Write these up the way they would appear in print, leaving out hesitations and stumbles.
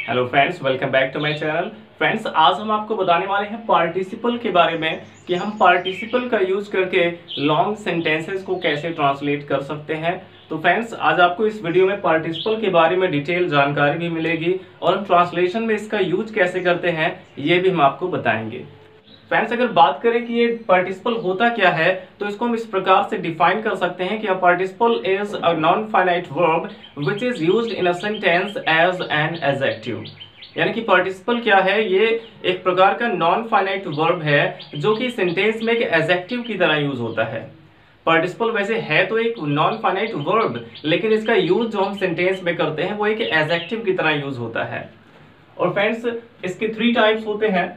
Hello friends, welcome back to my channel. Friends, आज हम आपको बताने वाले हैं पार्टिसिपल के बारे में कि हम पार्टिसिपल का यूज करके लॉन्ग सेंटेंसेस को कैसे ट्रांसलेट कर सकते हैं। तो फ्रेंड्स, आज आपको इस वीडियो में पार्टिसिपल के बारे में डिटेल जानकारी भी मिलेगी और हम ट्रांसलेशन में इसका यूज कैसे करते हैं ये भी हम आपको बताएंगे। फ्रेंड्स, अगर बात करें कि ये पार्टिसिपल होता क्या है तो इसको हम इस प्रकार से डिफाइन कर सकते हैं कि a participle is a non finite verb which is used in a sentence as an adjective. यानी कि पार्टिसिपल क्या है, ये एक प्रकार का नॉन फाइनाइट वर्ब है जो कि सेंटेंस में एक एडजेक्टिव की तरह यूज होता है। पार्टिसिपल वैसे है तो एक नॉन फाइनाइट वर्ब, लेकिन इसका यूज जो हम सेंटेंस में करते हैं वो एक एडजेक्टिव की तरह यूज होता है। और फ्रेंड्स, इसके 3 टाइप्स होते हैं।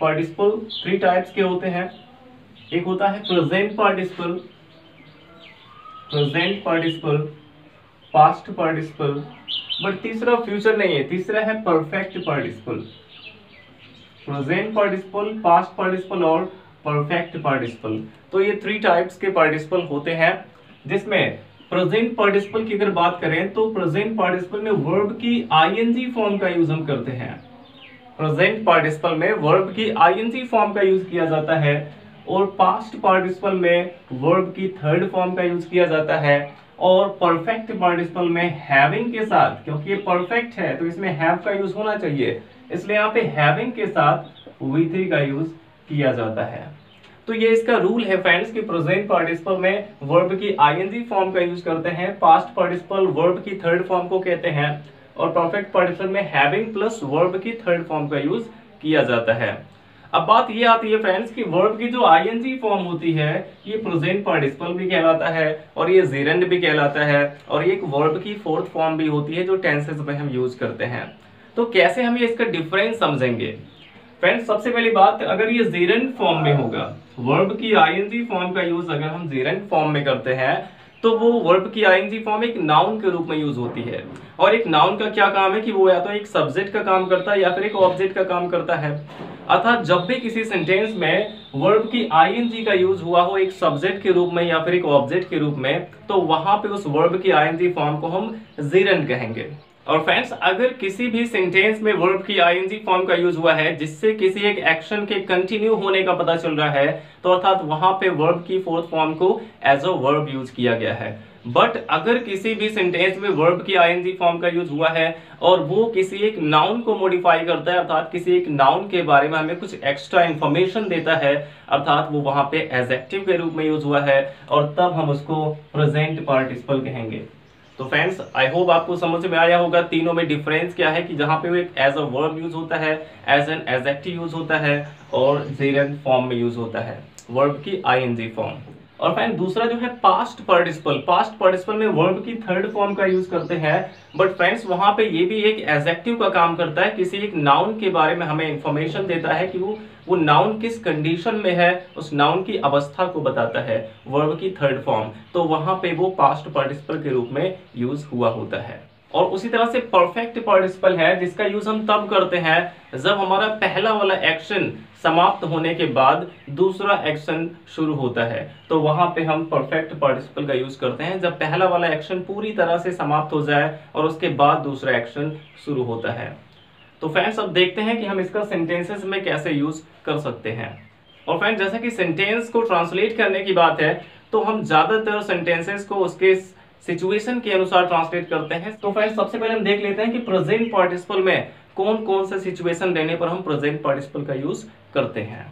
पार्टिसिपल 3 टाइप्स के होते हैं। एक होता है present participle, past participle, but तीसरा फ्यूचर नहीं है, तीसरा है perfect participle. Present participle, past participle और परफेक्ट पार्टिसिपल। तो ये 3 टाइप्स के पार्टिसिपल होते हैं, जिसमें प्रेजेंट पार्टिसिपल की अगर बात करें तो प्रेजेंट पार्टिसिपल में वर्ब की आईएनजी फॉर्म का यूज हम करते हैं। प्रेजेंट पार्टिसिपल में वर्ब की आईएनजी फॉर्म का यूज किया जाता है और पास्ट पार्टिसिपल में वर्ब की थर्ड फॉर्म का यूज किया जाता है और परफेक्ट पार्टिसिपल में हैविंग के साथ, क्योंकि ये परफेक्ट है तो इसमें हैव का यूज होना चाहिए, इसलिए यहाँ पे हैविंग के साथ V3 का यूज किया जाता है। तो ये इसका रूल है फ्रेंड्स कि प्रेजेंट पार्टिसिपल में वर्ब की आईएनजी फॉर्म का यूज करते हैं, पास्ट पार्टिसिपल वर्ब की थर्ड फॉर्म को कहते हैं और परफेक्ट पार्टिसिपल में हैविंग प्लस वर्ब की थर्ड फॉर्म का यूज किया जाता है। अब बात ये आती है फ्रेंड्स कि वर्ब की जो आईएनजी फॉर्म होती है ये प्रेजेंट पार्टिसिपल भी कहलाता है और ये जेरेंड भी कहलाता है और ये एक वर्ब की फोर्थ फॉर्म भी होती है जो टेंसेस में हम यूज करते हैं। तो कैसे हम ये इसका डिफरेंस समझेंगे? फ्रेंड्स, सबसे पहली बात, अगर ये जेरेंड फॉर्म में होगा, वर्ब की आईएनजी फॉर्म का यूज अगर हम जेरेंड फॉर्म में करते हैं तो वो वर्ब की आईएनजी फॉर्म एक नाउन के रूप में यूज होती है। और एक नाउन का क्या काम है कि वो या तो एक सब्जेक्ट का काम करता है या फिर एक ऑब्जेक्ट का काम करता है। अर्थात जब भी किसी सेंटेंस में वर्ब की आईएनजी का यूज हुआ हो एक सब्जेक्ट के रूप में या फिर एक ऑब्जेक्ट के रूप में, तो वहां पे उस वर्ब की आईएनजी फॉर्म को हम जेरेंड कहेंगे। और फ्रेंड्स, अगर किसी भी सेंटेंस में वर्ब की आईएनजी फॉर्म का यूज हुआ है जिससे किसी एक एक्शन के कंटिन्यू होने का पता चल रहा है, तो अर्थात वहां पे वर्ब की फोर्थ फॉर्म को एज अ वर्ब यूज किया गया है। बट अगर किसी भी सेंटेंस में वर्ब की आईएनजी फॉर्म का यूज हुआ है और वो किसी एक नाउन को मॉडिफाई करता है, अर्थात किसी एक नाउन के बारे में हमें कुछ एक्स्ट्रा इंफॉर्मेशन देता है, अर्थात वो वहां पे एडजेक्टिव के रूप में यूज हुआ है और तब हम उसको प्रेजेंट पार्टिसिपल कहेंगे। तो फ्रेंड्स, आई होप आपको समझ में आया होगा तीनों में डिफरेंस क्या है कि जहां पे वो एक एज अ वर्ब यूज होता है, एज एन एडजेक्टिव यूज होता है और जेरेंड फॉर्म में यूज होता है वर्ब की आईएनजी फॉर्म। और फ्रेंड, दूसरा जो है पास्ट पार्टिसिपल में वर्ब की थर्ड फॉर्म का यूज करते हैं, बट फ्रेंड्स वहां पे ये भी एक एडजेक्टिव का काम करता है, किसी एक नाउन के बारे में हमें इंफॉर्मेशन देता है कि वो नाउन किस कंडीशन में है, उस नाउन की अवस्था को बताता है वर्ब की थर्ड फॉर्म, तो वहां पे वो पास्ट पार्टिसिपल के रूप में यूज हुआ होता है। और उसी तरह से परफेक्ट पार्टिसिपल है जिसका यूज हम तब करते हैं जब हमारा पहला वाला एक्शन समाप्त होने के बाद दूसरा एक्शन शुरू होता है, तो वहां पे हम परफेक्ट पार्टिसिपल का यूज करते हैं जब पहला वाला एक्शन पूरी तरह से समाप्त हो जाए और उसके बाद दूसरा एक्शन शुरू होता है। तो फ्रेंड्स, अब देखते हैं कि हम इसका सेंटेंसेस में कैसे यूज कर सकते हैं। और फ्रेंड्स, जैसा कि सेंटेंस को ट्रांसलेट करने की बात है तो हम ज्यादातर सेंटेंसेस को उसके सिचुएशन के अनुसार ट्रांसलेट करते हैं। तो फ्रेंड्स, सबसे पहले हम देख लेते हैं कि प्रेजेंट पार्टिसिपल में कौन कौन से सिचुएशन रहने पर हम प्रेजेंट पार्टिसिपल का यूज करते हैं।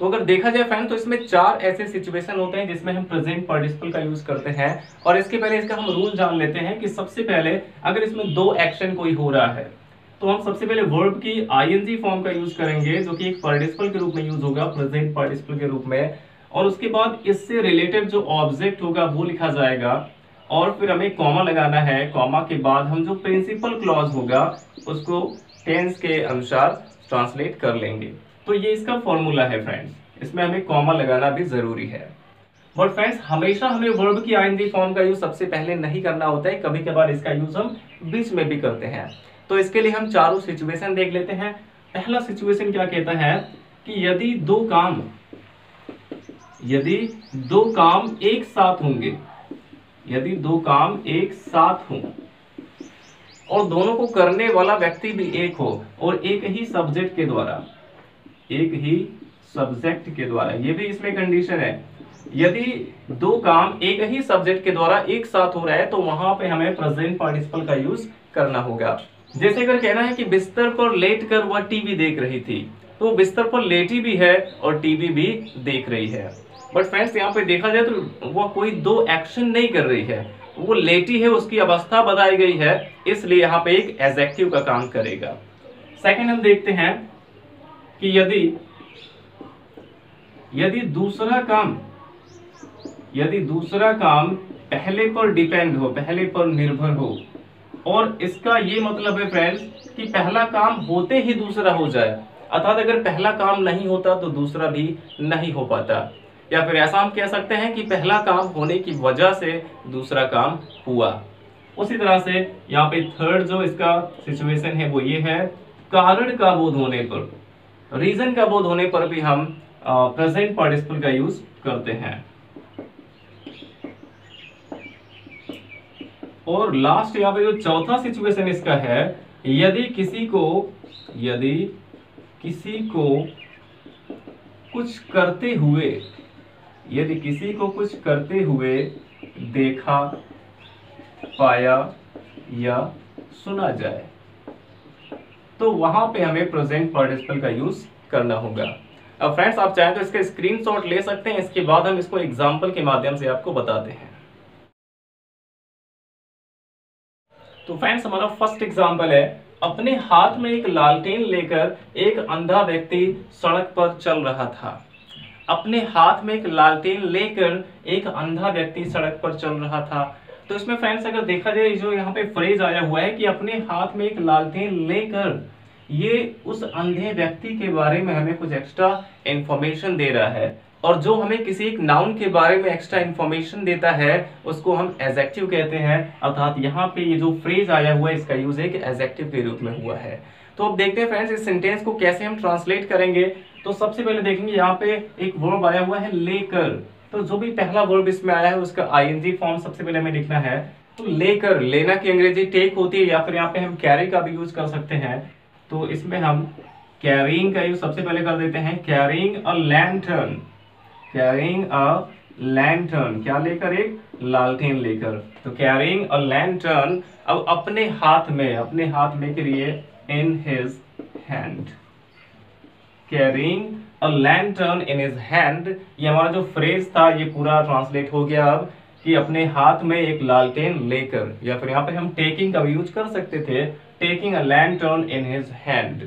तो अगर देखा जाए फ्रेंड तो इसमें 4 ऐसे सिचुएशन होते हैं जिसमें हम प्रेजेंट पार्टिसिपल का यूज करते हैं। और इसके पहले इसका हम रूल जान लेते हैं कि सबसे पहले अगर इसमें 2 एक्शन कोई हो रहा है तो हम सबसे पहले वर्ब की आईएनजी फॉर्म का यूज करेंगे जो कि एक पार्टिसिपल के रूप में यूज होगा, प्रेजेंट पार्टिसिपल के रूप में, और उसके बाद इससे रिलेटेड जो ऑब्जेक्ट होगा वो लिखा जाएगा और फिर हमें कॉमा लगाना है। कॉमा के बाद हम जो प्रिंसिपल क्लॉज होगा उसको टेंस के अनुसार ट्रांसलेट कर लेंगे। तो ये इसका फॉर्मूला है फ्रेंड्स, इसमें हमें कॉमा लगाना भी जरूरी है। बट फ्रेंड्स, हमेशा हमें वर्ब की आईएनजी फॉर्म का यूज सबसे पहले नहीं करना होता है, कभी कभार इसका यूज हम बीच में भी करते हैं। तो इसके लिए हम चारों सिचुएशन देख लेते हैं। पहला सिचुएशन क्या कहता है कि यदि दो काम एक साथ होंगे, यदि 2 काम एक साथ हों और दोनों को करने वाला व्यक्ति भी एक हो और एक ही सब्जेक्ट के द्वारा, एक ही सब्जेक्ट के द्वारा, ये भी इसमें कंडीशन है। यदि दो काम एक ही सब्जेक्ट के द्वारा एक साथ हो रहा है तो वहां पे हमें प्रेजेंट पार्टिसिपल का यूज करना होगा। जैसे अगर कहना है कि बिस्तर पर लेटकर वह टीवी देख रही थी, तो बिस्तर पर लेटी भी है और टीवी भी देख रही है। बट फ्रेंड्स यहाँ पे देखा जाए तो वह कोई दो एक्शन नहीं कर रही है, वो लेटी है, उसकी अवस्था बताई गई है, इसलिए यहाँ पे एक एडजेक्टिव का काम करेगा। सेकंड हम देखते हैं कि यदि दूसरा काम पहले पर डिपेंड हो, पहले पर निर्भर हो, और इसका ये मतलब है फ्रेंड्स कि पहला काम होते ही दूसरा हो जाए, अर्थात अगर पहला काम नहीं होता तो दूसरा भी नहीं हो पाता, या फिर ऐसा हम कह सकते हैं कि पहला काम होने की वजह से दूसरा काम हुआ। उसी तरह से यहाँ पे थर्ड जो इसका सिचुएशन है वो ये है, कारण का बोध होने पर, रीजन का बोध होने पर भी हम प्रेजेंट पार्टिसिपल का यूज करते हैं। और लास्ट यहाँ पे जो चौथा सिचुएशन इसका है, यदि किसी को कुछ करते हुए देखा, पाया या सुना जाए, तो वहां पे हमें प्रेजेंट पार्टिसिपल का यूज करना होगा। अब फ्रेंड्स आप चाहें तो इसका स्क्रीनशॉट ले सकते हैं, इसके बाद हम इसको एग्जांपल के माध्यम से आपको बताते हैं। तो फ्रेंड्स हमारा फर्स्ट एग्जांपल है, अपने हाथ में एक लालटेन लेकर एक अंधा व्यक्ति सड़क पर चल रहा था। अपने हाथ में एक लालटेन लेकर एक अंधा व्यक्ति सड़क पर चल रहा था। तो इसमें फ्रेंड्स अगर देखा जाए जो यहाँ पे फ्रेज आया हुआ है कि अपने हाथ में एक लालटेन लेकर, ये उस अंधे व्यक्ति के बारे में हमें कुछ एक्स्ट्रा इंफॉर्मेशन दे रहा है, और जो हमें किसी एक नाउन के बारे में एक्स्ट्रा इंफॉर्मेशन देता है उसको हम एडजेक्टिव कहते हैं। अर्थात यहाँ पे ये जो फ्रेज आया हुआ है इसका यूज एक एडजेक्टिव के रूप में हुआ है। तो अब देखते हैं फ्रेंड्स इस सेंटेंस को कैसे हम ट्रांसलेट करेंगे। तो सबसे पहले देखेंगे यहाँ पे एक वर्ब आया हुआ है लेकर, तो जो भी पहला वर्ब इसमें आया है उसका आईएनजी फॉर्म सबसे पहले हमें लिखना है। तो लेकर, लेना की अंग्रेजी टेक होती है, या फिर यहाँ पे हम कैरी का भी यूज कर सकते हैं। तो इसमें हम कैरिंग का यूज सबसे पहले कर देते हैं, carrying a lantern, carrying a lantern, क्या लेकर, एक लालटेन लेकर। तो कैरिंग अ लैंटर्न, अब अपने हाथ में के लिए in his hand, carrying a lantern in his hand, ये हमारा जो फ्रेज था ये पूरा ट्रांसलेट हो गया अब कि अपने हाथ में एक लालटेन लेकर, या फिर यहाँ पे हम टेकिंग का भी यूज कर सकते थे, taking a lantern in his hand.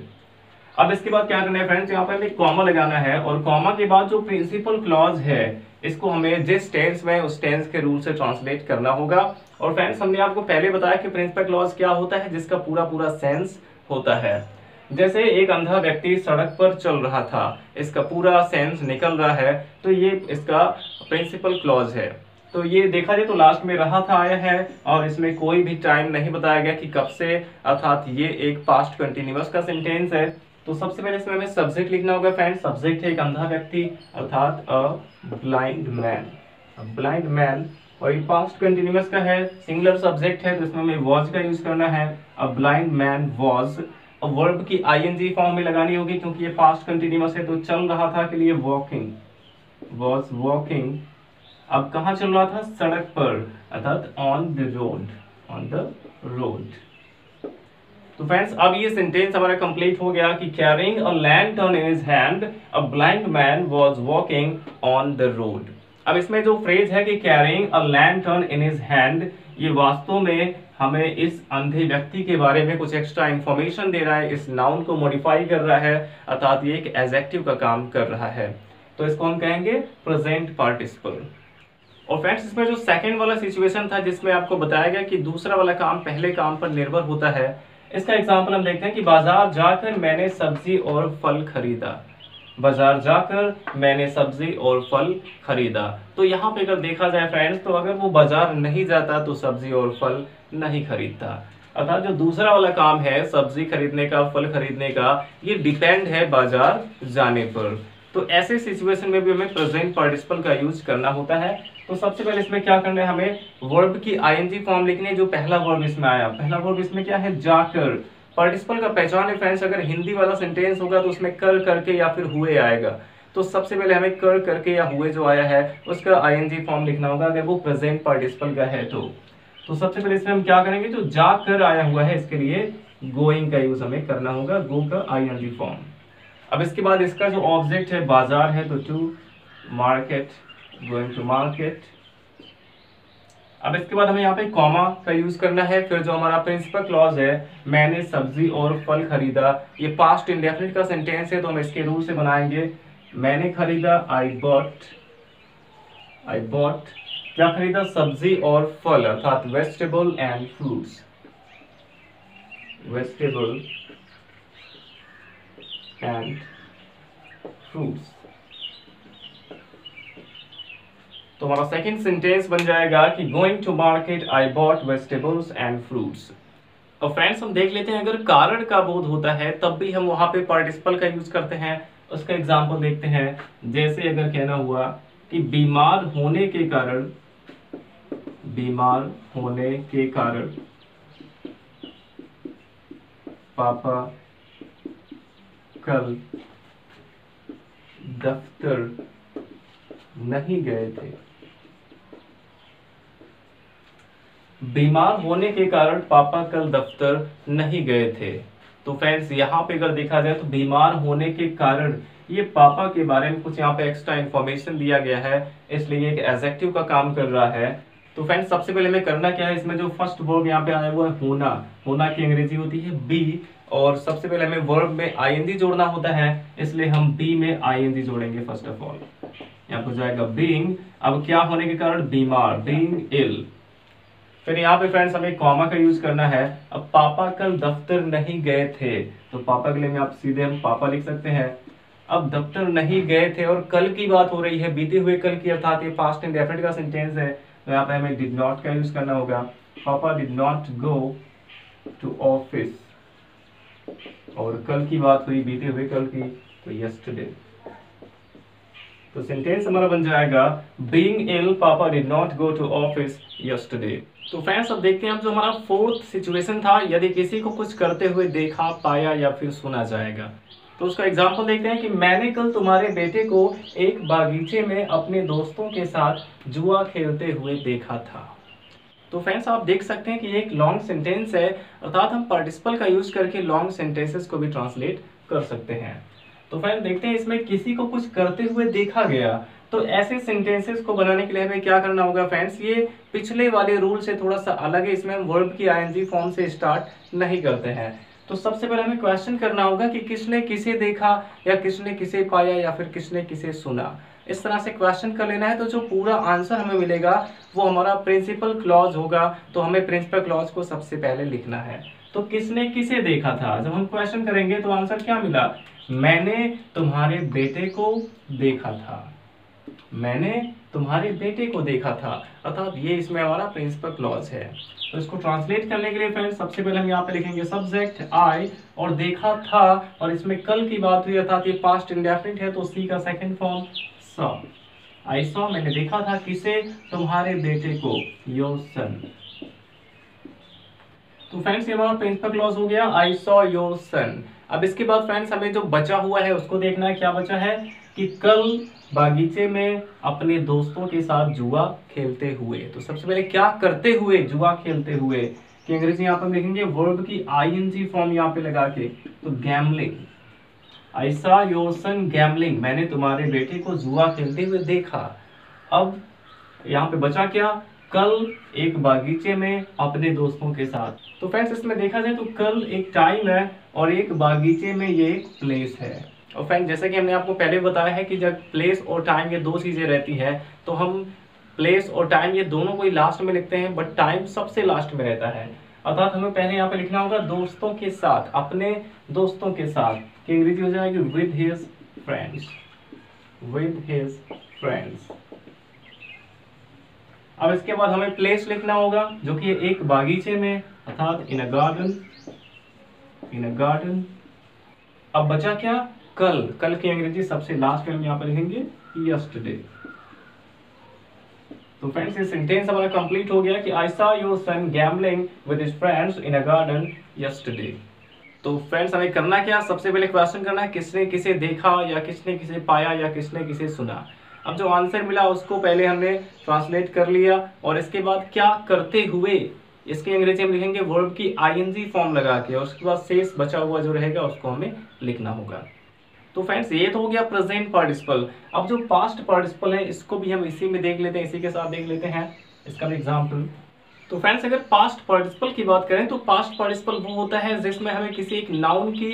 अब इसके बाद क्या करना है फ्रेंड्स, यहाँ पे हमें कॉमा लगाना है, और कॉमा के बाद जो प्रिंसिपल क्लॉज है इसको हमें जिस टेंस में उस टेंस के रूल से ट्रांसलेट करना होगा। और फ्रेंड्स हमने आपको पहले बताया कि प्रिंसिपल क्लॉज क्या होता है, जिसका पूरा सेंस होता है। जैसे एक अंधा व्यक्ति सड़क पर चल रहा था, इसका पूरा सेंस निकल रहा है, तो ये इसका प्रिंसिपल क्लॉज है। तो ये देखा जाए तो लास्ट में रहा था आया है, और इसमें कोई भी टाइम नहीं बताया गया कि कब से, अर्थात ये एक पास्ट कंटिन्यूअस का सेंटेंस है। तो सबसे पहले इसमें हमें सब्जेक्ट लिखना होगा फ्रेंड्स, सब्जेक्ट है एक अंधा व्यक्ति, अर्थात a blind man, blind man, और ये पास्ट कंटिन्यूअस का है, सिंगुलर सब्जेक्ट है, तो इसमें हमें वॉज का यूज करना है, अ ब्लाइंड मैन वॉज। और वर्ब की आईएनजी फॉर्म में लगानी होगी क्योंकि ये पास्ट कंटिन्यूअस है, तो चल रहा था के लिए वॉकिंग, वॉज वॉकिंग। अब कहाँ चल रहा था, सड़क पर, अर्थात on the road, on the road. तो फ्रेंड्स अब ये सेंटेंस हमारा कंप्लीट हो गया कि carrying a lantern in his hand a blind man was walking on the road. अब इसमें जो फ्रेज है कि carrying a lantern in his hand, ये वास्तव में हमें इस अंधे व्यक्ति के बारे में कुछ एक्स्ट्रा इंफॉर्मेशन दे रहा है, इस नाउन को मॉडिफाई कर रहा है, अर्थात ये एक एडजेक्टिव का काम कर रहा है। तो इसको हम कहेंगे प्रेजेंट पार्टिसिपल। और फ्रेंड्स इसमें जो सेकंड वाला सिचुएशन था जिसमें आपको बताया गया कि दूसरा वाला काम पहले काम पर निर्भर होता है, इसका एग्जाम्पल हम देखते हैं कि बाजार जाकर मैंने सब्जी और फल खरीदा, बाजार जाकर मैंने सब्जी और फल खरीदा। तो यहाँ पे अगर देखा जाए फ्रेंड्स, तो अगर वो बाजार नहीं जाता तो सब्जी और फल नहीं खरीदता, अर्थात जो दूसरा वाला काम है सब्जी खरीदने का, फल खरीदने का, ये डिपेंड है बाजार जाने पर। तो ऐसे सिचुएशन में भी हमें प्रेजेंट पार्टिसिपल का यूज करना होता है। तो सबसे पहले इसमें क्या करना है, हमें वर्ब की आईएनजी फॉर्म लिखनी है। जो पहला वर्ब इसमें आया, पहला वर्ब इसमें क्या है, जाकर। पार्टिसिपल का पहचान है फ्रेंड्स, अगर हिंदी वाला सेंटेंस होगा तो उसमें कर करके या फिर हुए आएगा। तो सबसे पहले हमें कर करके या हुए जो आया है उसका आईएनजी फॉर्म लिखना होगा अगर वो प्रेजेंट पार्टिसिपल का है तो सबसे पहले इसमें हम क्या करेंगे, जो जाकर आया हुआ है इसके लिए गोइंग का यूज हमें करना होगा, गो का आईएनजी फॉर्म। अब इसके बाद इसका जो ऑब्जेक्ट है बाजार है, तो to market, going to market. अब इसके बाद हमें यहाँ पे कॉमा का यूज करना है। फिर जो हमारा प्रिंसिपल क्लॉज है, मैंने सब्जी और फल खरीदा, ये पास्ट इंडेफिनिट का सेंटेंस है तो हम इसके रूल से बनाएंगे। मैंने खरीदा, आई बॉट, क्या खरीदा, सब्जी और फल, अर्थात vegetable and fruits, vegetable and fruits. तो हमारा सेकंड सेंटेंस बन जाएगा कि going to market I bought vegetables and fruits. और फ्रेंड्स हम देख लेते हैं, अगर कारण का बोध होता है तब भी हम वहां पे पार्टिसिपल का यूज करते हैं। उसका एग्जांपल देखते हैं, जैसे अगर कहना हुआ कि बीमार होने के कारण पापा कल दफ्तर नहीं गए थे। बीमार होने के कारण पापा कल दफ्तर नहीं गए थे। तो फ्रेंड्स यहाँ पे अगर देखा जाए तो बीमार होने के कारण, ये पापा के बारे में कुछ यहाँ पे एक्स्ट्रा इंफॉर्मेशन दिया गया है, इसलिए एक एडजेक्टिव का काम कर रहा है। तो फ्रेंड्स सबसे पहले हमें करना क्या है, इसमें जो फर्स्ट वर्ब यहाँ पे आया हुआ है होना, होना की अंग्रेजी होती है बी, और सबसे पहले हमें वर्ब में आईएनजी जोड़ना होता है, इसलिए हम बी में आईएनजी जोड़ेंगे। फर्स्ट ऑफ ऑल यहाँ पर जाएगा बीइंग। अब क्या होने के कारण, बीमार, बीइंग इल। फिर यहाँ पे फ्रेंड्स हमें कॉमा का यूज करना है। अब पापा कल दफ्तर नहीं गए थे, तो पापा के लिए में आप सीधे हम पापा लिख सकते हैं। अब दफ्तर नहीं गए थे और कल की बात हो रही है, बीते हुए कल की, अर्थात ये पास्ट इंडेफिनिट का सेंटेंस है, तो यहाँ पे हमें डिड नॉट का यूज करना होगा। Papa did not go to office, और कल की बात हुई, बीते हुए कल की, तो यस्टरडे। तो सेंटेंस हमारा बन जाएगा being ill papa did not go to office yesterday. तो फ्रेंड्स अब देखते हैं हम जो हमारा फोर्थ सिचुएशन था, यदि किसी को कुछ करते हुए देखा, पाया या फिर सुना जाएगा। तो उसका एग्जांपल देखते हैं कि मैंने कल तुम्हारे बेटे को एक बागीचे में अपने दोस्तों के साथ जुआ खेलते हुए देखा था। तो फ्रेंड्स आप देख सकते हैं कि ये एक लॉन्ग सेंटेंस है, अर्थात हम पार्टिसिपल का यूज करके लॉन्ग सेंटेंसेस को भी ट्रांसलेट कर सकते हैं। तो फ्रेंड्स देखते हैं इसमें किसी को कुछ करते हुए देखा गया, तो ऐसे सेंटेंसेस को बनाने के लिए हमें क्या करना होगा फ्रेंड्स, ये पिछले वाले रूल से थोड़ा सा अलग है, इसमें हम वर्ब की आईएनजी फॉर्म से स्टार्ट नहीं करते हैं। तो सबसे पहले हमें क्वेश्चन करना होगा कि किसने किसे देखा, या किसने किसे पाया, या फिर किसने किसे सुना। इस तरह से क्वेश्चन कर लेना है, तो जो पूरा आंसर हमें मिलेगा वो हमारा प्रिंसिपल क्लॉज होगा। तो हमें प्रिंसिपल क्लॉज को सबसे पहले लिखना है। तो किसने किसे देखा था, जब हम क्वेश्चन करेंगे तो आंसर क्या मिला, मैंने तुम्हारे बेटे को देखा था, मैंने तुम्हारे बेटे को देखा था, अर्थात ये इसमें हमारा प्रिंसिपल क्लॉज है। तो इसको ट्रांसलेट करने के लिए फ्रेंड्स सबसे पहले हम यहाँ पे लिखेंगे सब्जेक्ट आई, और देखा था, और इसमें कल की बात हुई, अर्थात ये पास्ट इंडेफिनिट है, तो सी का second form saw. I saw, मैंने देखा था, किसे, तुम्हारे बेटे को, योर सन। तो फ्रेंड्स ये हमारा प्रिंसिपल क्लॉज हो गया, आई सॉ योर सन। अब इसके बाद फ्रेंड्स हमें जो बचा हुआ है उसको देखना है, क्या बचा है कि कल बागीचे में अपने दोस्तों के साथ जुआ खेलते हुए। तो सबसे पहले क्या करते हुए, जुआ खेलते हुए कि अंग्रेजी यहाँ पर देखेंगे वर्ब की आईएनजी फॉर्म यहाँ पे लगा के, तो gambling. I saw your son gambling, मैंने तुम्हारे बेटे को जुआ खेलते हुए देखा। अब यहाँ पे बचा क्या, कल एक बागीचे में अपने दोस्तों के साथ। तो फ्रेंड्स इसमें देखा जाए तो कल एक टाइम है और एक बागीचे में ये एक प्लेस है। और फ्रेंड्स जैसे कि हमने आपको पहले बताया है कि जब प्लेस और टाइम ये दो चीजें रहती हैं, तो हम प्लेस और टाइम ये दोनों को ही लास्ट में लिखते हैं, बट टाइम सबसे लास्ट में रहता है। अर्थात हमें पहले यहाँ पे लिखना होगा दोस्तों के साथ, अपने दोस्तों के साथ, की अंग्रेजी हो जाएगी with his friends, with his friends. अब इसके बाद हमें प्लेस लिखना होगा जो कि एक बागीचे में, अर्थात इन अ गार्डन, इन अ गार्डन। अब बचा क्या, कल, कल की अंग्रेजी सबसे लास्ट में हम यहाँ पर लिखेंगे यस्टरडे। तो फ्रेंड्स ये सेंटेंस हमारा कंप्लीट हो गया कि I saw your son gambling with his friends in a garden yesterday. तो फ्रेंड्स हमें करना क्या, सबसे पहले क्वेश्चन करना है किसने किसे देखा या किसने किसे पाया या किसने किसे सुना। अब जो आंसर मिला उसको पहले हमने ट्रांसलेट कर लिया और इसके बाद क्या करते हुए, इसके अंग्रेजी में लिखेंगे वर्ब की आईएनजी फॉर्म लगा के, और उसके बाद शेष बचा हुआ जो रहेगा उसको हमें लिखना होगा। तो फ्रेंड्स ये तो हो गया प्रेजेंट पार्टिसिपल। अब जो पास्ट पार्टिसिपल है इसको भी हम इसी में देख लेते हैं, इसी के साथ देख लेते हैं इसका भी एग्जाम्पल। तो फ्रेंड्स अगर पास्ट पार्टिसिपल की बात करें तो पास्ट पार्टिसिपल वो होता है जिसमें हमें किसी एक नाउन की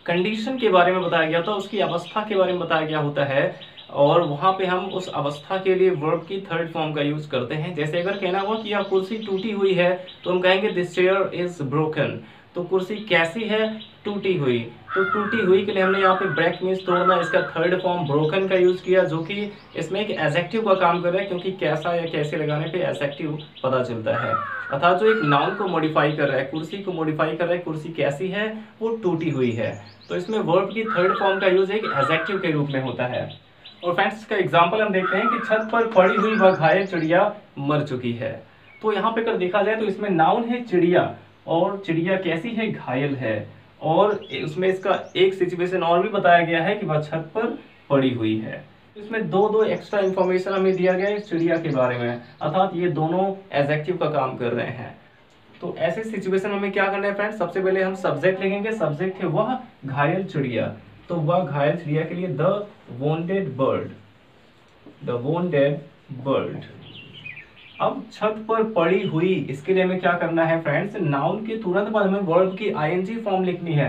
कंडीशन के बारे में बताया गया होता है, उसकी अवस्था के बारे में बताया गया होता है, और वहां पे हम उस अवस्था के लिए वर्ब की थर्ड फॉर्म का यूज करते हैं। जैसे अगर कहना हुआ कि यह कुर्सी टूटी हुई है तो हम कहेंगे दिस चेयर इज ब्रोकन। तो कुर्सी कैसी है, टूटी हुई। तो टूटी हुई के लिए हमने यहाँ पे ब्रेक मीन्स तोड़ना, इसका थर्ड फॉर्म ब्रोकन का यूज किया, जो कि इसमें एक एडजेक्टिव का काम कर रहा है, क्योंकि कैसा या कैसे लगाने पे एडजेक्टिव पता चलता है। अर्थात जो एक नाउन को मॉडिफाई कर रहा है, कुर्सी को मॉडिफाई कर रहा है, कुर्सी कैसी है, वो टूटी हुई है। तो इसमें वर्ब की थर्ड फॉर्म का यूज एक एडजेक्टिव के रूप में होता है। और फ्रेंड्स इसका एग्जाम्पल हम देखते हैं कि छत पर पड़ी हुई वह घायल चिड़िया मर चुकी है। तो यहाँ पे अगर देखा जाए तो इसमें नाउन है चिड़िया, और चिड़िया कैसी है, घायल है, और उसमें इसका एक सिचुएशन और भी बताया गया है कि वह छत पर पड़ी हुई है। इसमें दो एक्स्ट्रा इंफॉर्मेशन हमें दिया गया है इस चिड़िया के बारे में, अर्थात ये दोनों एडजेक्टिव का काम कर रहे हैं। तो ऐसे सिचुएशन में हमें क्या करना है फ्रेंड्स, सबसे पहले हम सब्जेक्ट लिखेंगे, सब्जेक्ट है वह घायल चिड़िया, तो वह घायल चिड़िया के लिए the wounded bird, the wounded bird. अब छत पर पड़ी हुई, इसके लिए हमें क्या करना है फ्रेंड्स, नाउन के तुरंत बाद हमें वर्ब की आईएनजी फॉर्म लिखनी है।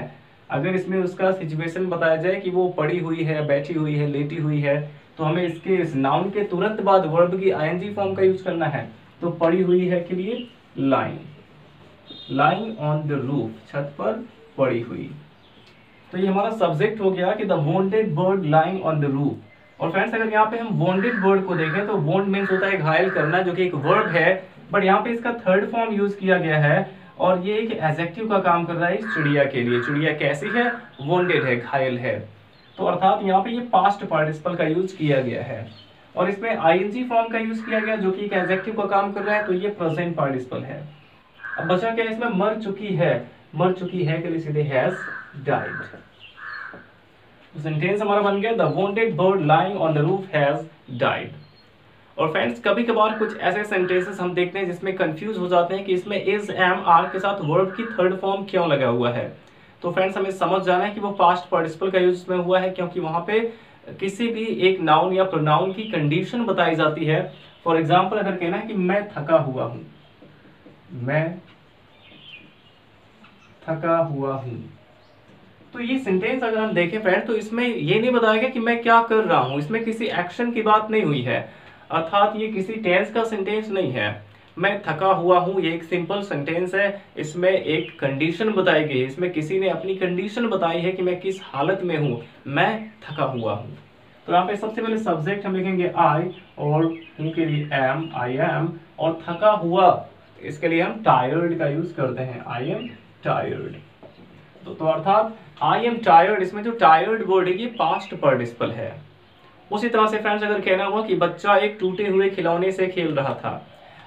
अगर इसमें उसका सिचुएशन बताया जाए कि वो पड़ी हुई है, बैठी हुई है, लेटी हुई है, तो हमें इसके इस नाउन के तुरंत बाद वर्ब की आईएनजी फॉर्म का यूज करना है। तो पड़ी हुई है के लिए lying, lying on the roof, छत पर पड़ी हुई। तो ये हमारा सब्जेक्ट हो गया कि the wounded bird lying on the roof. और फ्रेंड्स अगर यहाँ पे हम वोंडेड बर्ड को देखें तो वोंड मीन्स होता है घायल करना, जो कि एक वर्ब है, बट यहाँ पे इसका थर्ड फॉर्म यूज किया गया है, और ये एक एडजेक्टिव का काम कर रहा है इस चिड़िया के लिए। चिड़िया कैसी है, वोंडेड है, घायल है। तो अर्थात यहाँ पे ये पास्ट पार्टिसिपल का यूज किया गया है, और इसमें आईएनजी फॉर्म का यूज किया गया जो कि एक एडजेक्टिव का काम कर रहा है, तो ये प्रेजेंट पार्टिसिपल है। अब बचा क्या, इसमें मर चुकी है, मर चुकी है के लिए सीधे हैज डाइड। सेंटेंस हमारा बन गया the wounded bird lying on the roof has died. और फ्रेंड्स कभी कभार कुछ ऐसे सेंटेंसेस हम देखते हैं जिसमें कंफ्यूज हो जाते हैं कि इसमें इज, एम, आर के साथ वर्ब की थर्ड फॉर्म क्यों लगा हुआ है। तो फ्रेंड्स हमें समझ जाना है कि वो पास्ट पार्टिसिपल का यूज में हुआ है, क्योंकि वहां पे किसी भी एक नाउन या प्रोनाउन की कंडीशन बताई जाती है। फॉर एग्जाम्पल अगर कहना है कि मैं थका हुआ हूं, मैं थका हुआ हूं, तो ये सेंटेंस अगर हम देखें फ्रेंड तो इसमें ये नहीं बताया गया कि मैं क्या कर रहा हूं, इसमें किसी एक्शन की बात नहीं हुई है, अर्थात ये किसी टेंस का सेंटेंस नहीं है। मैं थका हुआ हूं ये एक सिंपल सेंटेंस है, इसमें एक कंडीशन बताई गई है, इसमें किसी ने अपनी कंडीशन बताई है कि मैं किस हालत में हूं, मैं थका हुआ हूं। तो यहाँ पे सबसे पहले सब्जेक्ट हम लिखेंगे आई, और हूं के लिए एम, आई एम, और थका हुआ इसके लिए हम टायर्ड का यूज करते हैं, आई एम टायर्ड। तो अर्थात आई एम टायर्ड, इसमें जो टायर्ड वर्ड है ये पास्ट पार्टिसिपल है। उसी तरह से फ्रेंड्स अगर कहना हुआ कि बच्चा एक टूटे हुए खिलौने से खेल रहा था,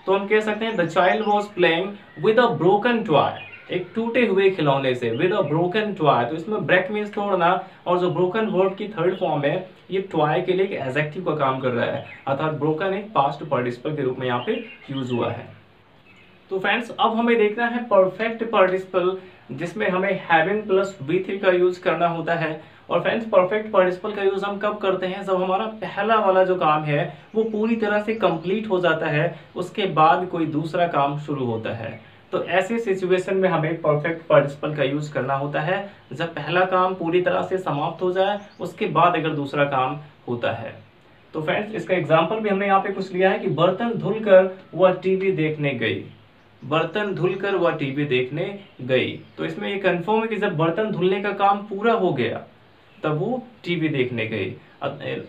तो हम कह सकते हैं the child was playing with a broken toy, एक टूटे हुए खिलौने से, विद अ ब्रोकन टॉय। तो इसमें ब्रेक मीन्स तोड़ना, और जो ब्रोकन वर्ड की थर्ड फॉर्म है ये टॉय के लिए एक एडजेक्टिव का काम कर रहा है, अर्थात ब्रोकन एक पास्ट पार्टिसिपल के रूप में यहाँ पे यूज हुआ है। तो फ्रेंड्स अब हमें देखना है परफेक्ट पार्टिसिपल, जिसमें हमें हैविंग प्लस V3 का यूज करना होता है। और फ्रेंड्स परफेक्ट पार्टिसिपल का यूज हम कब करते हैं, जब हमारा पहला वाला जो काम है वो पूरी तरह से कंप्लीट हो जाता है, उसके बाद कोई दूसरा काम शुरू होता है। तो ऐसे सिचुएशन में हमें परफेक्ट पार्टिसिपल का यूज करना होता है, जब पहला काम पूरी तरह से समाप्त हो जाए, उसके बाद अगर दूसरा काम होता है। तो फ्रेंड्स इसका एग्जाम्पल भी हमने यहाँ पे कुछ लिया है कि बर्तन धुलकर वह टीवी देखने गई, बर्तन धुलकर वह टीवी देखने गई। तो इसमें ये कंफर्म है कि जब बर्तन धुलने का काम पूरा हो गया तब वो टीवी देखने गई।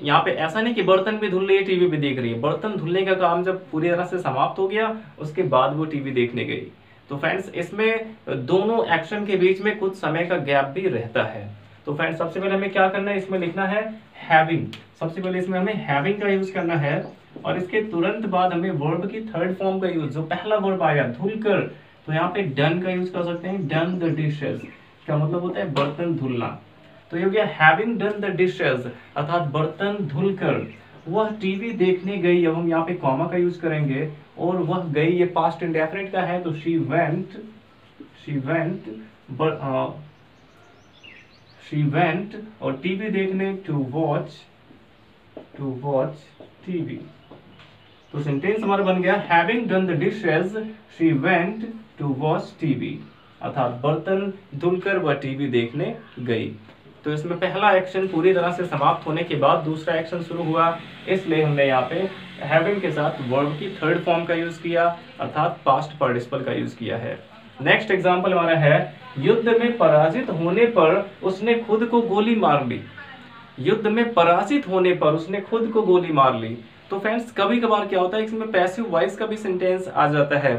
यहाँ पे ऐसा नहीं कि बर्तन भी धुल रही है टीवी भी देख रही है, बर्तन धुलने का काम जब पूरी तरह से समाप्त हो गया उसके बाद वो टीवी देखने गई। तो फ्रेंड्स इसमें दोनों एक्शन के बीच में कुछ समय का गैप भी रहता है। तो फ्रेंड्स सबसे पहले हमें क्या करना है, इसमें लिखना है हैविंग। सबसे पहले इसमें हमें हैविंग का यूज करना है, और इसके तुरंत बाद हमें वर्ब की थर्ड फॉर्म का यूज, जो पहला वर्ब आया धुलकर, तो यहाँ पे डन का यूज कर सकते हैं, डन द डिशेस, क्या मतलब होता है बर्तन धुलना। तो ये हो गया हैविंग डन द डिशेस, अर्थात बर्तन धुलकर वह टीवी देखने गई। अब हम यहाँ पे कॉमा का यूज करेंगे, और वह गई ये पास्ट इंडेफिनिट का है, तो शी वेंट और टीवी देखने, टू वॉच टीवी। तो सेंटेंस हमारा बन गया having done the dishes she went to watch TV, अर्थात बर्तन धुलकर वह टीवी देखने गई। तो इसमें पहला एक्शन पूरी तरह से समाप्त होने के बाद दूसरा एक्शन शुरू हुआ, इसलिए हमने यहाँ पे हैविंग के साथ वर्ब की थर्ड फॉर्म का यूज किया, अर्थात पास्ट पार्टिसिपल का यूज किया है। नेक्स्ट एग्जांपल हमारा है युद्ध में पराजित होने पर उसने खुद को गोली मार ली। युद्ध में पराजित होने पर उसने खुद को गोली मार ली। तो फ्रेंड्स कभी कभार क्या होता है इसमें पैसिव वॉइस का भी सेंटेंस आ जाता है।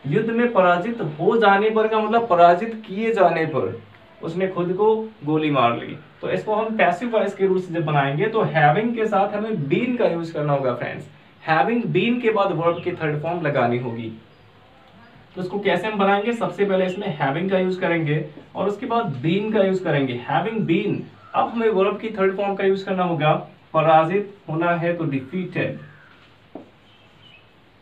युद्ध में पराजित हो जाने पर का मतलब पराजित किए जाने पर उसने खुद को गोली मार ली। तो इसको हम पैसिव वॉइस के रूप से जब बनाएंगे तो हैविंग के साथ हमें बीन का यूज करना होगा फ्रेंड्स। हैविंग बीन के बाद वर्ब की थर्ड फॉर्म लगानी होगी। तो इसको कैसे हम बनाएंगे, सबसे पहले इसमें हैविंग का यूज करेंगे और उसके बाद बीन का यूज करेंगे, हैविंग बीन। अब हमें वर्ब की थर्ड फॉर्म का यूज करना होगा, पराजित होना है तो डिफीटेड,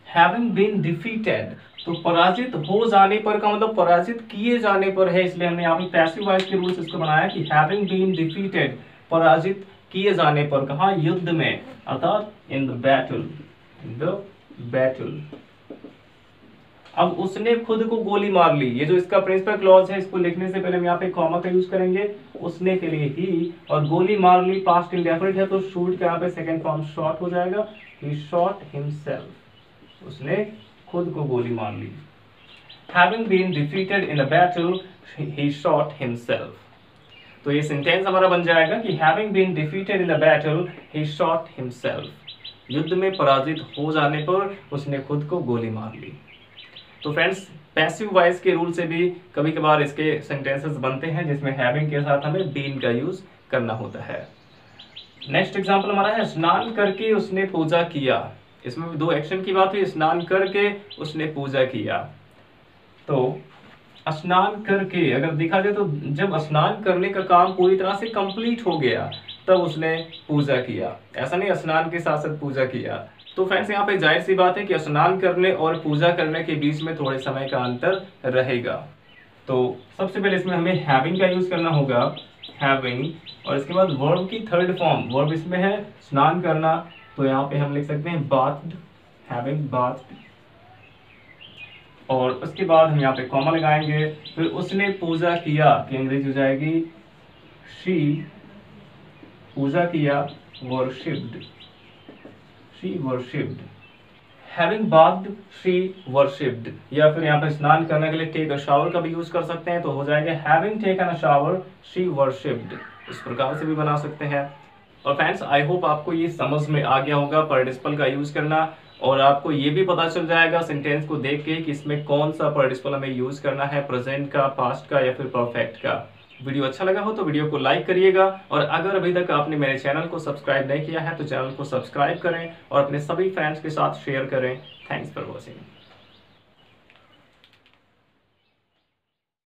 हैविंग बीन डिफीटेड। तो पराजित हो जाने पर का मतलब पराजित किए जाने पर है, इसलिए हमने यहाँ पे पैसिव वॉइस के रूल से इसको बनाया कि हैविंग बीन डिफीटेड, पराजित किए जाने पर, कहा युद्ध में, अर्थात इन द बैटल। अब उसने खुद को गोली मार ली, ये जो इसका प्रिंसिपल क्लॉज है, इसको लिखने से पहले हम यहाँ पे कॉमा का यूज करेंगे, उसने के लिए ही, और गोली मार ली पास्ट इंडेफिनिट है तो शूट का यहाँ पे सेकंड फॉर्म शॉट हो जाएगा, ही शॉट हिमसेल्फ, उसने खुद को गोली मार ली। Having been defeated in a battle, he shot himself. तो ये सेंटेंस हमारा बन जाएगा कि having been defeated in a battle, he shot himself. युद्ध में पराजित हो जाने पर उसने खुद को गोली मार ली। तो फ्रेंड्स पैसिव वॉइस के रूल से भी कभी कभार इसके सेंटेंसेस बनते हैं जिसमें हैविंग के साथ हमें बीन का यूज करना होता है। नेक्स्ट एग्जांपल हमारा है स्नान करके उसने पूजा किया। इसमें दो एक्शन की बात हुई, स्नान करके उसने पूजा किया। तो स्नान करके अगर देखा जाए तो जब स्नान करने का काम पूरी तरह से कंप्लीट हो गया तब उसने पूजा किया, ऐसा नहीं स्नान के साथ साथ पूजा किया। तो फ्रेंड्स यहाँ पे जाहिर सी बात है कि स्नान करने और पूजा करने के बीच में थोड़े समय का अंतर रहेगा। तो सबसे पहले इसमें हमें हैविंग का यूज करना होगा, हैविंग, और इसके बाद वर्ब की थर्ड फॉर्म, वर्ब इसमें है स्नान करना, तो यहाँ पे हम लिख सकते हैं bathed, having bathed, और उसके बाद हम यहाँ पे कॉमा लगाएंगे। फिर उसने पूजा किया कि अंग्रेजी हो जाएगी she, पूजा किया, worshipped, she worshipped, having bathed she worshipped। या फिर यहाँ पे स्नान करने के लिए take a shower का भी यूज कर सकते हैं, तो हो जाएगा having taken a shower she worshipped। इस प्रकार से भी बना सकते हैं। और फ्रेंड्स आई होप आपको ये समझ में आ गया होगा पार्टिसिपल का यूज करना, और आपको ये भी पता चल जाएगा सेंटेंस को देख के कि इसमें कौन सा पार्टिसिपल हमें यूज करना है, प्रेजेंट का, पास्ट का या फिर परफेक्ट का। वीडियो अच्छा लगा हो तो वीडियो को लाइक करिएगा, और अगर अभी तक आपने मेरे चैनल को सब्सक्राइब नहीं किया है तो चैनल को सब्सक्राइब करें और अपने सभी फ्रेंड्स के साथ शेयर करें। Thanks for watching.